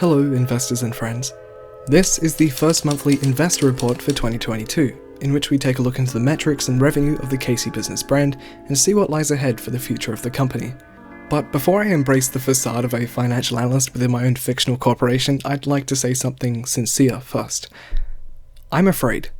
Hello investors and friends. This is the first monthly investor report for 2022, in which we take a look into the metrics and revenue of the KC Business brand and see what lies ahead for the future of the company. But before I embrace the facade of a financial analyst within my own fictional corporation, I'd like to say something sincere first. I'm afraid.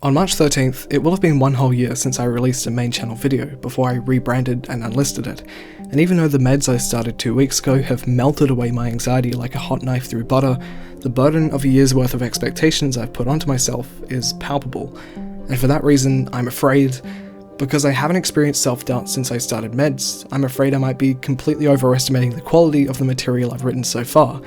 On March 13th, it will have been 1 whole year since I released a main channel video before I rebranded and unlisted it, and even though the meds I started 2 weeks ago have melted away my anxiety like a hot knife through butter, the burden of a year's worth of expectations I've put onto myself is palpable, and for that reason I'm afraid. Because I haven't experienced self-doubt since I started meds, I'm afraid I might be completely overestimating the quality of the material I've written so far.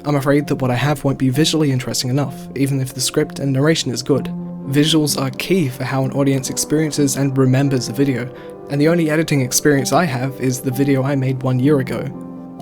I'm afraid that what I have won't be visually interesting enough, even if the script and narration is good. Visuals are key for how an audience experiences and remembers a video, and the only editing experience I have is the video I made 1 year ago.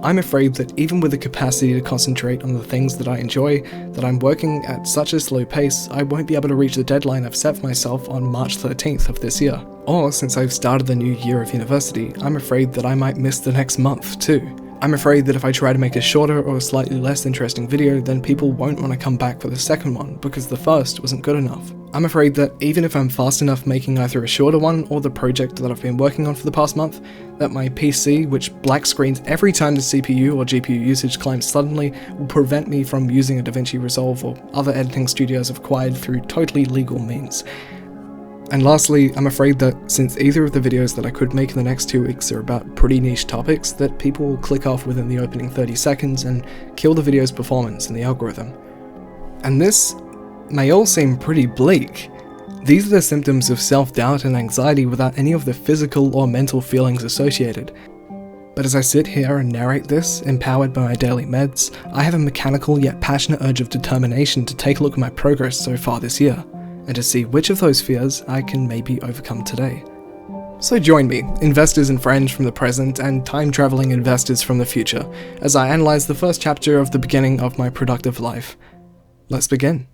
I'm afraid that even with the capacity to concentrate on the things that I enjoy, that I'm working at such a slow pace, I won't be able to reach the deadline I've set for myself on March 13th of this year. Or, since I've started the new year of university, I'm afraid that I might miss the next month too. I'm afraid that if I try to make a shorter or slightly less interesting video, then people won't want to come back for the second one because the first wasn't good enough. I'm afraid that even if I'm fast enough making either a shorter one or the project that I've been working on for the past month, that my PC, which black screens every time the CPU or GPU usage climbs suddenly, will prevent me from using a DaVinci Resolve or other editing studios I've acquired through totally legal means. And lastly, I'm afraid that since either of the videos that I could make in the next 2 weeks are about pretty niche topics, that people will click off within the opening 30 seconds and kill the video's performance in the algorithm. And this may all seem pretty bleak. These are the symptoms of self-doubt and anxiety without any of the physical or mental feelings associated. But as I sit here and narrate this, empowered by my daily meds, I have a mechanical yet passionate urge of determination to take a look at my progress so far this year, and to see which of those fears I can maybe overcome today. So join me, investors and friends from the present and time-traveling investors from the future, as I analyze the first chapter of the beginning of my productive life. Let's begin.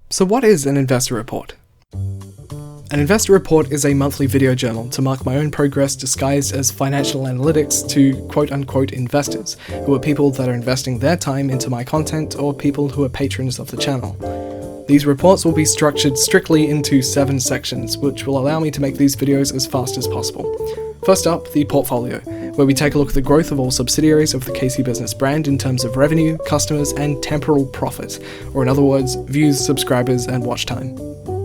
So what is an investor report? An investor report is a monthly video journal to mark my own progress disguised as financial analytics to quote-unquote investors, who are people that are investing their time into my content or people who are patrons of the channel. These reports will be structured strictly into 7 sections, which will allow me to make these videos as fast as possible. First up, the portfolio, where we take a look at the growth of all subsidiaries of the KC Business brand in terms of revenue, customers, and temporal profit, or in other words, views, subscribers, and watch time.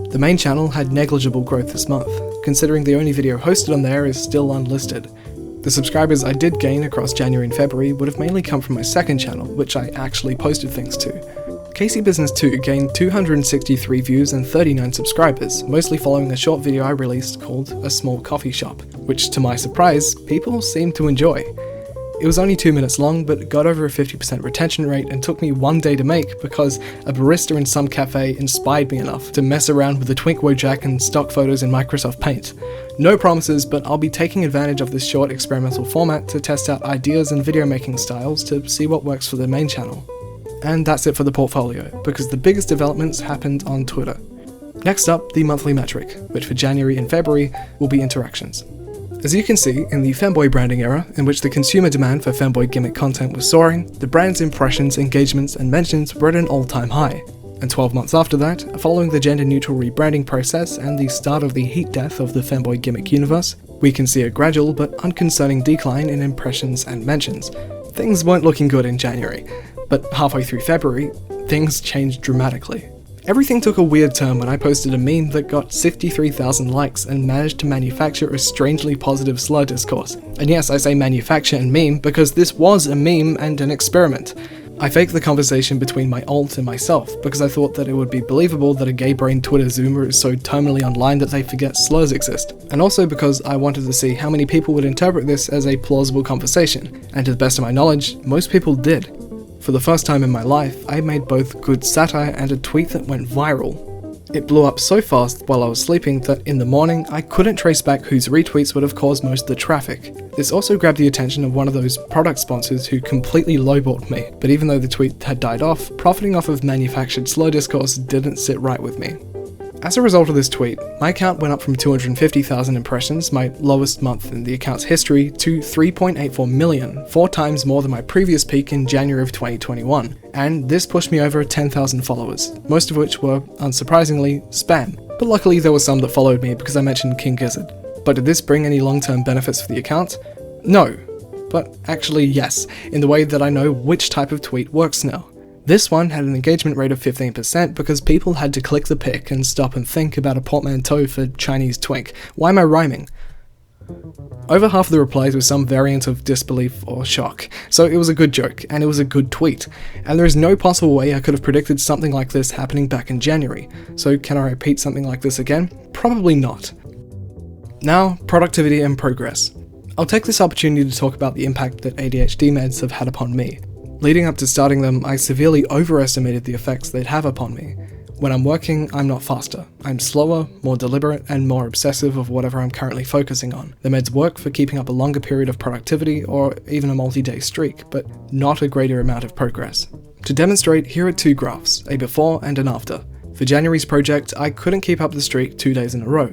The main channel had negligible growth this month, considering the only video hosted on there is still unlisted. The subscribers I did gain across January and February would have mainly come from my second channel, which I actually posted things to. KC Business 2 gained 263 views and 39 subscribers, mostly following a short video I released called A Small Coffee Shop, which to my surprise, people seemed to enjoy. It was only 2 minutes long, but got over a 50% retention rate and took me 1 day to make because a barista in some cafe inspired me enough to mess around with the Twink Wojak and stock photos in Microsoft Paint. No promises, but I'll be taking advantage of this short experimental format to test out ideas and video making styles to see what works for the main channel. And that's it for the portfolio, because the biggest developments happened on Twitter. Next up, the monthly metric, which for January and February will be interactions. As you can see, in the femboy branding era, in which the consumer demand for femboy gimmick content was soaring, the brand's impressions, engagements, and mentions were at an all-time high. And 12 months after that, following the gender-neutral rebranding process and the start of the heat death of the femboy gimmick universe, we can see a gradual but unconcerning decline in impressions and mentions. Things weren't looking good in January. But halfway through February, things changed dramatically. Everything took a weird turn when I posted a meme that got 63,000 likes and managed to manufacture a strangely positive slur discourse. And yes, I say manufacture and meme because this was a meme and an experiment. I faked the conversation between my alt and myself because I thought that it would be believable that a gay-brained Twitter zoomer is so terminally online that they forget slurs exist, and also because I wanted to see how many people would interpret this as a plausible conversation, and to the best of my knowledge, most people did. For the first time in my life, I made both good satire and a tweet that went viral. It blew up so fast while I was sleeping that in the morning, I couldn't trace back whose retweets would have caused most of the traffic. This also grabbed the attention of one of those product sponsors who completely lowballed me, but even though the tweet had died off, profiting off of manufactured slur discourse didn't sit right with me. As a result of this tweet, my account went up from 250,000 impressions, my lowest month in the account's history, to 3.84 million, 4 times more than my previous peak in January of 2021. And this pushed me over 10,000 followers, most of which were, unsurprisingly, spam. But luckily there were some that followed me because I mentioned King Gizzard. But did this bring any long-term benefits for the account? No. But actually yes, in the way that I know which type of tweet works now. This one had an engagement rate of 15% because people had to click the pic and stop and think about a portmanteau for Chinese twink. Why am I rhyming? Over half of the replies was some variant of disbelief or shock, so it was a good joke, and it was a good tweet, and there is no possible way I could have predicted something like this happening back in January, so can I repeat something like this again? Probably not. Now, productivity and progress. I'll take this opportunity to talk about the impact that ADHD meds have had upon me. Leading up to starting them, I severely overestimated the effects they'd have upon me. When I'm working, I'm not faster. I'm slower, more deliberate, and more obsessive of whatever I'm currently focusing on. The meds work for keeping up a longer period of productivity or even a multi-day streak, but not a greater amount of progress. To demonstrate, here are 2 graphs, a before and an after. For January's project, I couldn't keep up the streak 2 days in a row.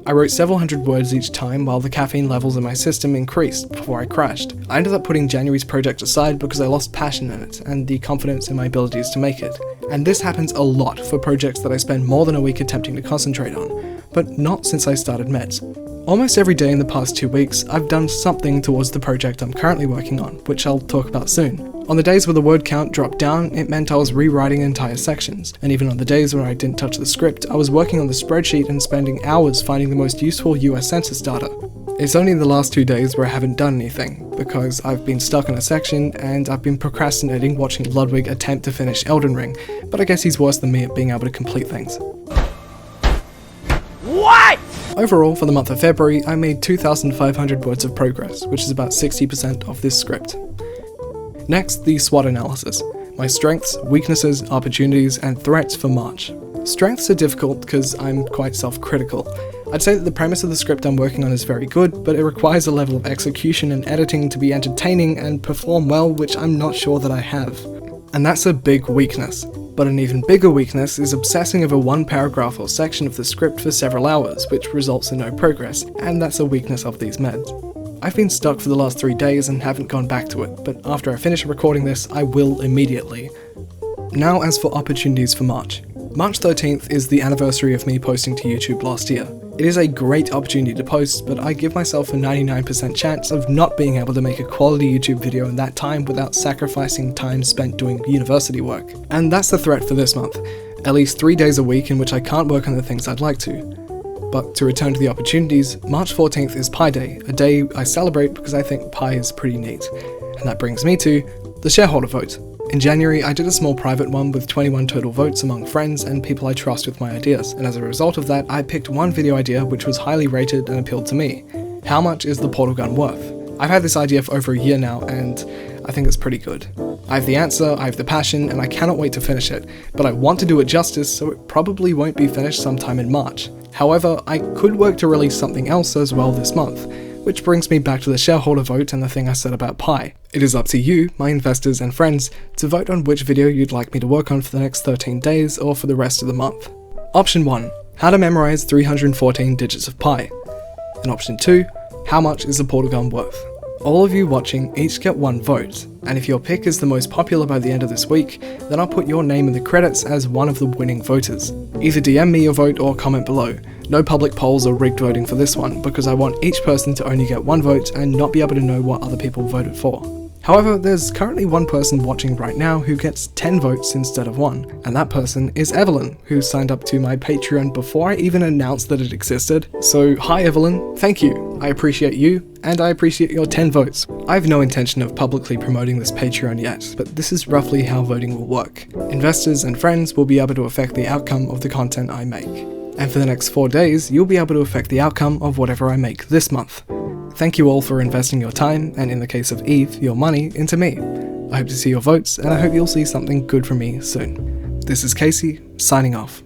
I wrote several hundred words each time while the caffeine levels in my system increased before I crashed. I ended up putting January's project aside because I lost passion in it and the confidence in my abilities to make it. And this happens a lot for projects that I spend more than a week attempting to concentrate on, but not since I started meds. Almost every day in the past 2 weeks, I've done something towards the project I'm currently working on, which I'll talk about soon. On the days where the word count dropped down, it meant I was rewriting entire sections, and even on the days where I didn't touch the script, I was working on the spreadsheet and spending hours finding the most useful US census data. It's only the last 2 days where I haven't done anything, because I've been stuck in a section and I've been procrastinating watching Ludwig attempt to finish Elden Ring, but I guess he's worse than me at being able to complete things. What? Overall, for the month of February, I made 2,500 words of progress, which is about 60% of this script. Next, the SWOT analysis. My strengths, weaknesses, opportunities, and threats for March. Strengths are difficult because I'm quite self-critical. I'd say that the premise of the script I'm working on is very good, but it requires a level of execution and editing to be entertaining and perform well, which I'm not sure that I have. And that's a big weakness. But an even bigger weakness is obsessing over one paragraph or section of the script for several hours, which results in no progress, and that's a weakness of these meds. I've been stuck for the last 3 days and haven't gone back to it, but after I finish recording this, I will immediately. Now as for opportunities for March. March 13th is the anniversary of me posting to YouTube last year. It is a great opportunity to post, but I give myself a 99% chance of not being able to make a quality YouTube video in that time without sacrificing time spent doing university work. And that's the threat for this month. At least 3 days a week in which I can't work on the things I'd like to. But to return to the opportunities, March 14th is Pi Day, a day I celebrate because I think Pi is pretty neat. And that brings me to the shareholder vote. In January, I did a small private one with 21 total votes among friends and people I trust with my ideas, and as a result of that, I picked one video idea which was highly rated and appealed to me. How much is the portal gun worth? I've had this idea for over a year now, and I think it's pretty good. I have the answer, I have the passion, and I cannot wait to finish it, but I want to do it justice, so it probably won't be finished sometime in March. However, I could work to release something else as well this month, which brings me back to the shareholder vote and the thing I said about Pi. It is up to you, my investors and friends, to vote on which video you'd like me to work on for the next 13 days or for the rest of the month. Option 1. How to memorize 314 digits of Pi. And option 2. How much is the portal gun worth? All of you watching each get 1 vote, and if your pick is the most popular by the end of this week, then I'll put your name in the credits as one of the winning voters. Either DM me your vote or comment below. No public polls or rigged voting for this one, because I want each person to only get 1 vote and not be able to know what other people voted for. However, there's currently 1 person watching right now who gets 10 votes instead of 1, and that person is Evelyn, who signed up to my Patreon before I even announced that it existed. So hi Evelyn, thank you. I appreciate you, and I appreciate your 10 votes. I have no intention of publicly promoting this Patreon yet, but this is roughly how voting will work. Investors and friends will be able to affect the outcome of the content I make. And for the next 4 days, you'll be able to affect the outcome of whatever I make this month. Thank you all for investing your time, and in the case of Eve, your money, into me. I hope to see your votes, and I hope you'll see something good from me soon. This is Casey, signing off.